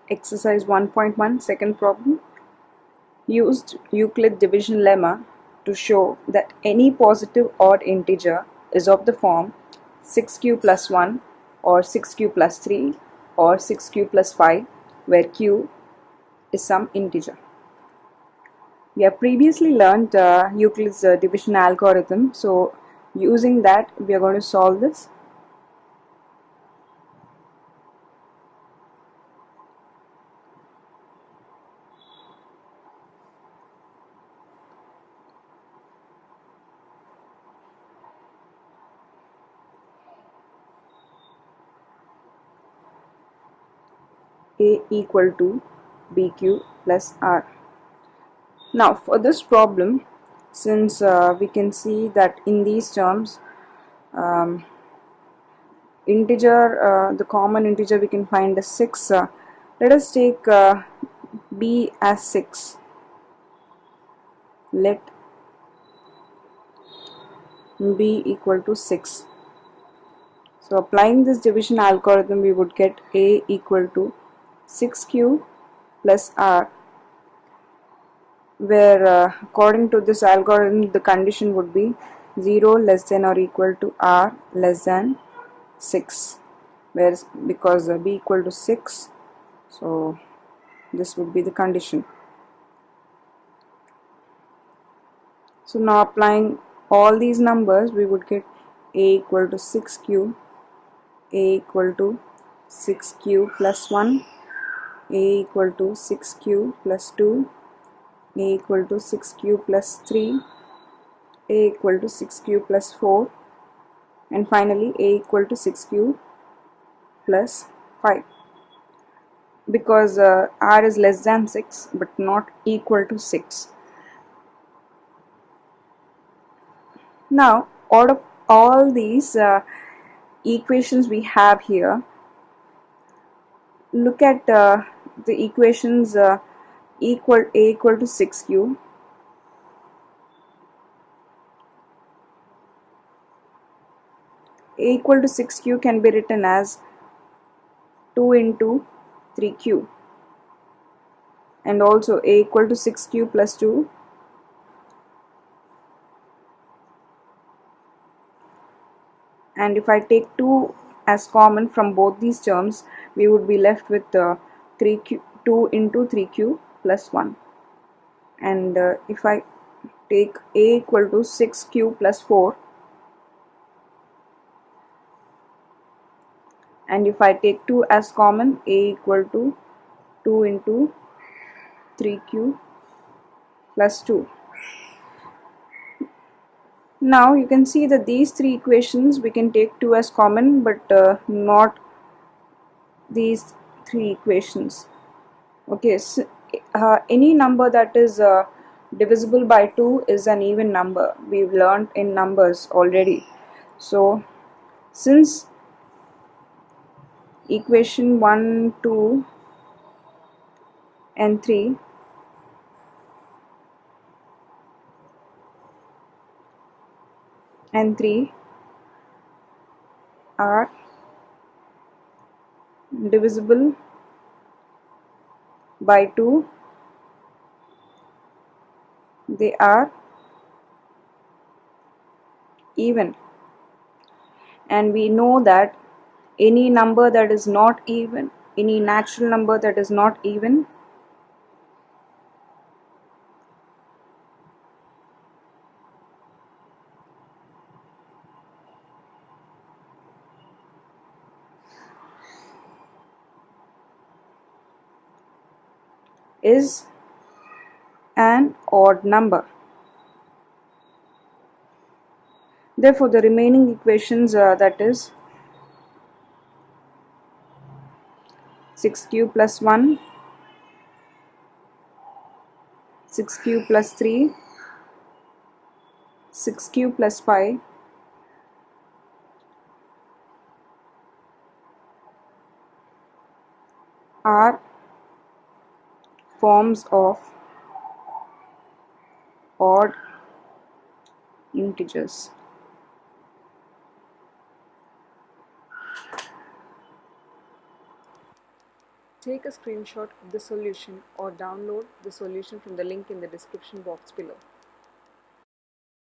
Exercise 1.1, second problem. Used Euclid division lemma to show that any positive odd integer is of the form 6q plus 1 or 6q plus 3 or 6q plus 5, where q is some integer. We have previously learned Euclid's division algorithm, so using that we are going to solve this. A equal to BQ plus R. Now for this problem, since we can see that in these terms the common integer we can find is 6. Let us take B as 6. Let B equal to 6. So applying this division algorithm, we would get A equal to 6q plus R, where according to this algorithm the condition would be 0 less than or equal to R less than 6, where because B equal to 6, so this would be the condition. So now applying all these numbers, we would get A equal to 6q, A equal to 6q plus 1, A equal to 6q plus 2, A equal to 6q plus 3, A equal to 6q plus 4, and finally A equal to 6q plus 5, because R is less than 6 but not equal to 6. Now out of all these equations we have here, look at the equations A equal to 6q, A equal to 6q can be written as 2 into 3q, and also A equal to 6q plus 2, and if I take 2 as common from both these terms, we would be left with 2 into 3q plus 1. And if I take A equal to 6q plus 4, and if I take 2 as common, A equal to 2 into 3q plus 2. Now you can see that these three equations we can take 2 as common, but not these three equations. Okay, so, any number that is divisible by 2 is an even number. We've learned in numbers already. So since equation 1, 2 and 3 are divisible by 2, they are even, and we know that any number that is not even, any natural number that is not even, is an odd number. Therefore the remaining equations, that is 6q plus 1, 6q plus 3, 6q plus 5, are forms of odd integers. Take a screenshot of the solution or download the solution from the link in the description box below.